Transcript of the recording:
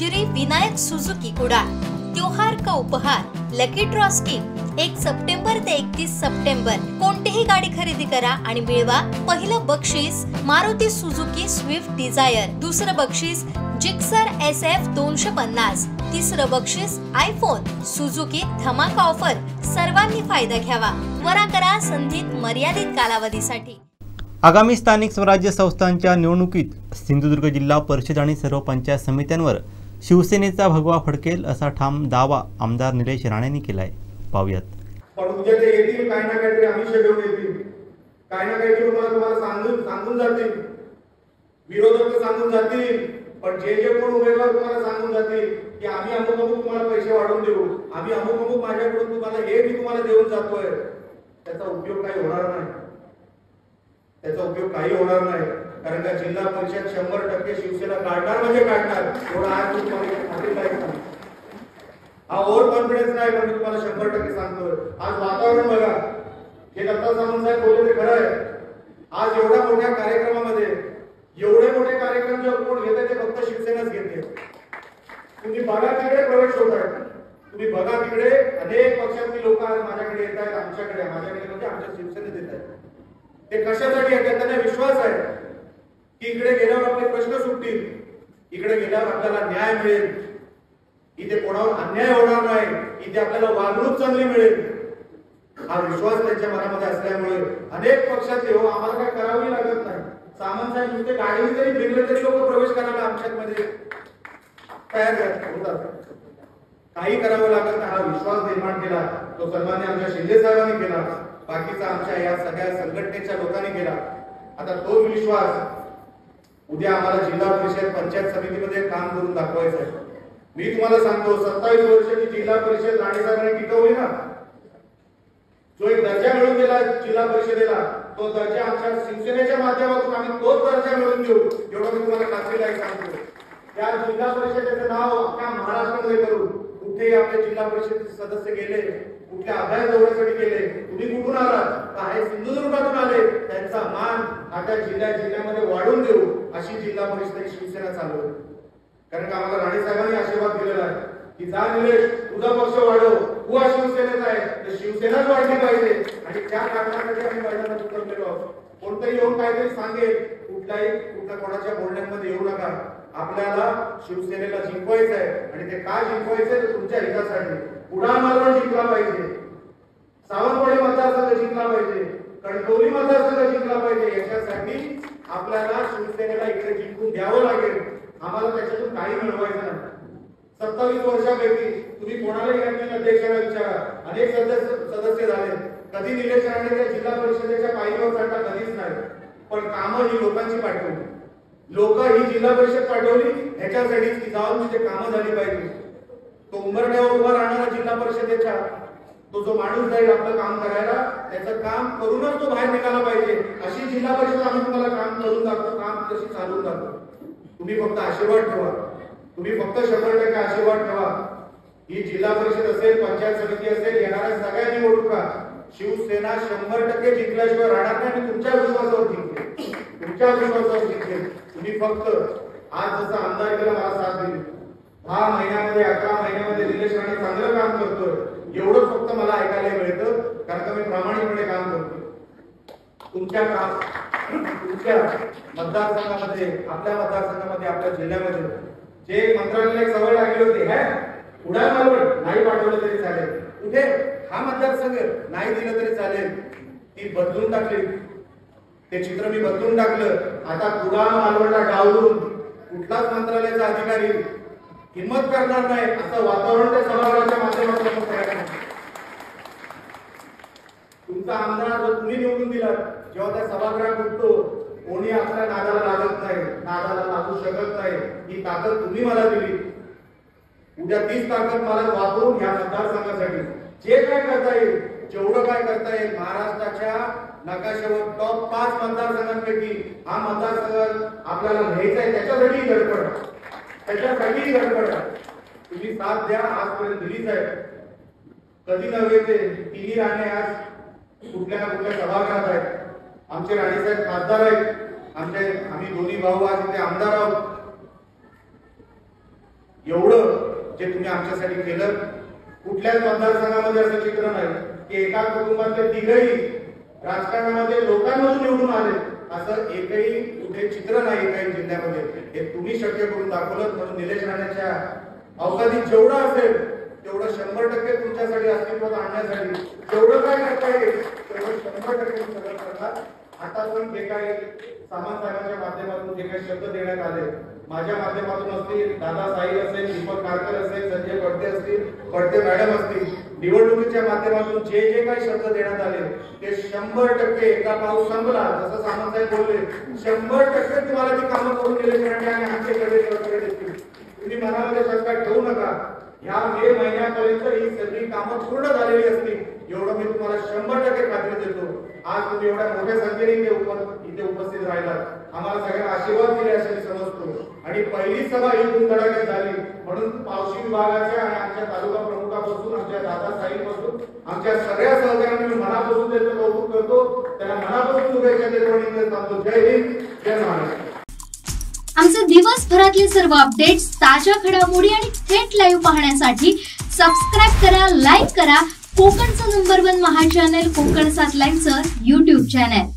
Shri Vinayak Suzuki Kudal. त्योहार का उपहार लकी ड्रॉ स्कीम 1 सप्टेंबर ते 31 सप्टेंबर। कोणतीही गाडी खरेदी करा आणि मिळवा पहिलं बक्षीस मारुती सुजुकी स्विफ्ट डिझायर, दुसरं बक्षीस जिक्सर SF 250, तिसरं बक्षीस आयफोन। सुजुकी धमाका ऑफर, सर्वांनी फायदा घ्यावा। त्वरा करा, संधीत मर्यादित कालावधीसाठी। आगामी स्थानिक स्वराज्य संस्थांच्या निवडणुकीत सिंधुदुर्ग जिल्हा परिषद आणि सर्व पंचायत समित्यांवर शिवसेनेचा भगवा फडकेल असा ठाम दावा आमदार निलेश राणेंनी केलाय। पाहूयात। पण उद्या ते येतील, काय ना काहीतरी आमिष घेऊन येतील, काय ना काहीतरी तुम्हाला सांगून जातील। विरोधक सांगून जातील, पण जे कोण उमेदवार तुम्हाला सांगून जातील की आम्ही अमुक तुम्हाला पैसे वाढवून देऊ, आम्ही अमुक माझ्याकडून तुम्हाला हे मी तुम्हाला देऊन जातोय, त्याचा उपयोग काही होणार नाही। त्याचा उपयोग काही होणार नाही, कारण का जिल्हा परिषद 100% शिवसेना काढणार म्हणजे काढणार, एवढा आज तुम्हाला खात्री पाहिजे। हा ओव्हर कॉन्फिडन्स नाही, पण मी तुम्हाला 100% सांगतोय। आज वातावरण बघा, हे दत्ता सामंत साहेब बोलले ते खरं आहे। आज एवढ्या मोठ्या कार्यक्रमामध्ये एवढे मोठे कार्यक्रम जे कोण घेते ते फक्त शिवसेनाच घेते। तुम्ही बघा तिकडे प्रवेश होत आहे, तुम्ही बघा तिकडे अनेक पक्षातली लोक आज माझ्याकडे येत आहेत, आमच्याकडे म्हणजे आमच्या शिवसेनेत येत आहेत। ते कशासाठी येतात? त्यांना विश्वास आहे की इकडे गेल्यावर आपले प्रश्न सुटतील, इकडे गेल्यावर आपल्याला न्याय मिळेल, इथे कोणावर अन्याय होणार नाही, इथे आपल्याला वागणूक चांगली मिळेल। हा विश्वास त्यांच्या मनामध्ये असल्यामुळे अनेक पक्षातले हो आम्हाला काय करावी लागत नाही। सामंत साहेब नुसते गाडीने जरी फिरले तरी लोक प्रवेश करायला आमच्यामध्ये तयार होतात, काही करावं लागत नाही। हा विश्वास निर्माण केला तो सन्मान्य आमच्या शिंदे साहेबांनी केला, बाकीचा आमच्या या सगळ्या संघटनेच्या लोकांनी केला। आता तोच विश्वास उद्या आम्हाला जिल्हा परिषद पंचायत समितीमध्ये काम करून दाखवायचं आहे। मी तुम्हाला सांगतो, 27 वर्षाची जिल्हा परिषद राणे साहेबांनी टिकवली ना, जो एक दर्जा मिळून दिला जिल्हा परिषदेला, तो दर्जा आमच्या शिवसेनेच्या माध्यमातून आम्ही तोच दर्जा मिळवून देऊ, एवढं मी तुम्हाला खात्रीलायक सांगतो। त्या जिल्हा परिषदेचं नाव अख्ख्या महाराष्ट्रामध्ये करू, कुठेही आपले जिल्हा परिषदेचे सदस्य गेले, कुठल्या अभ्यास दौऱ्यासाठी गेले, तुम्ही कुठून आलात, काय सिंधुदुर्गातून आले, त्यांचा मान आता जिल्ह्यामध्ये वाढवून देऊ, अशी जिल्हा परिषद शिवसेना चालू आहे। कारण का आम्हाला राणे साहेबांनी आशीर्वाद दिलेला आहे की जा निलेश, तुझा पक्ष वाढव, तू हा शिवसेनेचा आहे, तर शिवसेनाच वाढली पाहिजे। आणि त्या कारणासाठी आम्ही मैदानात उतरलेलो आहोत। कोणतरी येऊन काहीतरी सांगेल, कुठल्या कोणाच्या बोलण्यामध्ये येऊ नका। आपल्याला शिवसेनेला जिंकवायचं आहे, आणि ते काय जिंकवायचंय तर तुमच्या हितासाठी। कुडाळ मालवण जिंकला पाहिजे, सावंतवाडी मतदारसंघ जिंकला पाहिजे, कणकवली मतदारसंघ जिंकला पाहिजे, याच्यासाठी आपल्याला शिवसेनेला इकडे जिंकून द्यावं लागेल। आम्हाला त्याच्यातून काही मिळवायचं नाही। 27 वर्षापैकी तुम्ही कोणालाही अध्यक्षाला विचारा, अनेक सदस्य झाले, कधी निलेश राणे जिल्हा परिषदेच्या पायरीवर चढला कधीच नाही, पण कामं ही लोकांची पाठवली, लोक ही जिल्हा परिषद पाठवली ह्याच्यासाठीच की जाऊन तिथे कामं झाली पाहिजे। तो उंबरठ्यावर उभा राहणारा जिल्हा परिषदेच्या तो जो माणूस जाईल आपलं काम करायला, त्याचं काम करूनच तो बाहेर निघाला पाहिजे, अशी जिल्हा परिषद आम्ही तुम्हाला काम करून दाखवतो, काम तशी चालवून दाखवतो। तुम्ही फक्त आशीर्वाद ठेवा, तुम्ही फक्त 100% आशीर्वाद ठेवा। ही जिल्हा परिषद असेल, पंचायत समिती असेल, येणाऱ्या सगळ्या निवडणुका शिवसेना 100% जिंकल्याशिवाय राहणार नाही। तुमच्या विश्वासावर जिंकेल, तुमच्या विश्वासावर जिंकेल। तुम्ही फक्त आज जसं आमदारकीला मला साथ दिली, 10 महिन्यामध्ये 11 महिन्यामध्ये निलेश राणे चांगलं काम करतोय, एवढंच फक्त मला ऐकायला मिळतं, कारण का मी प्रामाणिकपणे काम करतो। तुमच्या मतदारसंघामध्ये, आपल्या मतदारसंघामध्ये, आपल्या जिल्ह्यामध्ये जे मंत्र्यांना एक सवय लागली होती, कुडाळ मालवण नाही पाठवलं तरी चालेल, कुठे हा मतदारसंघ नाही दिलं तरी चालेल, ती बदलून टाकली, ते चित्र मी बदलून टाकलं। आता कुडाळ मालवणला डावलून कुठलाच मंत्रालयाचा अधिकारी हिम्मत करणार नाही, असं वातावरण त्या सभागृहाच्या माध्यमातून तयार आहे। तुमचा आमदार जो तुम्ही निवडून दिला, जेव्हा त्या सभागृहात उठतो, कोणी आपल्या नादाला लागत नाही, नादाला लागू शकत नाही, ही ताकद तुम्ही मला दिली। उद्या तीच ताकद मला वापरून ह्या मतदारसंघासाठी जे काय करता येईल, जेवढं काय करता येईल, महाराष्ट्राच्या नकाशावर टॉप 5 मतदारसंघांपैकी हा मतदारसंघ आपल्याला घ्यायचा आहे, त्याच्यासाठी धडपड, त्याच्यासाठी धडपड तुम्ही साथ द्या, आजपर्यंत दिलीच आहे। कधी नव्हे ते तिन्ही राणे आज कुठल्या ना कुठल्या सभागृहात आहेत, आमचे राणे साहेब खासदार आहेत, आम्ही दोन्ही भाऊ आज इथे आमदार आहोत। एवढं जे तुम्ही आमच्यासाठी केलं, कुठल्याच मतदारसंघामध्ये असं चित्र नाही की एका कुटुंबातले तिघही राजकारणामध्ये लोकांमधून निवडून आले, असं एकही कुठे चित्र नाही काही जिल्ह्यामध्ये. हे तुम्ही शक्य करून दाखवलं. म्हणून निलेश राणेच्या अवकाशात जेवढं असेल तेवढं 100% तुमच्यासाठी अस्तित्वात आणण्यासाठी जेवढं काय करता येईल तेवढं 100% सगळं करतात. आता पण जे काही सामंत साहेबांच्या माध्यमातून जे काही शब्द देण्यात आले, माझ्या माध्यमातून असतील, दादा साई असेल, दीपक कारकर असेल, संजय पडते असतील, पडते मॅडम असतील, निवडणुकीच्या माध्यमातून जे जे काही शब्द देण्यात आले ते 100% एका पाऊस संपला जसं सामंत साहेब बोलले 100% तुम्हाला ती कामं करून दिले आणि आमच्याकडे देतील. तुम्ही मनामध्ये शंका ठेवू नका. ह्या मे महिन्यापर्यंत ही सगळी कामं पूर्ण झालेली असतील एवढं मी तुम्हाला 100% खात्री देतो. आज तुम्ही एवढ्या मोठ्या संख्येने इथे उपस्थित राहिलात, आम्हाला सगळ्यांना आशीर्वाद दिले असं मी समजतो. आणि पहिली सभा ही धुमधडाक्यात झाली म्हणून पावशी विभागाच्या आणि आमच्या तालुका प्रमुखापासून आमच्या दादा साहेबांपासून आमच्या सगळ्या सहकार्यांना मी मनापासून त्याचं कौतुक करतो. त्यांना मनापासून शुभेच्छा देतो आणि सांगतो जय हिंद, जय महाराष्ट्र. आमचे दिवसभरातले सर्व अपडेट्स, ताज्या घडामोडी आणि थेट लाईव्ह पाहण्यासाठी सबस्क्राईब करा, लाईक करा कोकणचं नंबर 1 महा चॅनल कोकण 7 लाईनचं YouTube चॅनल.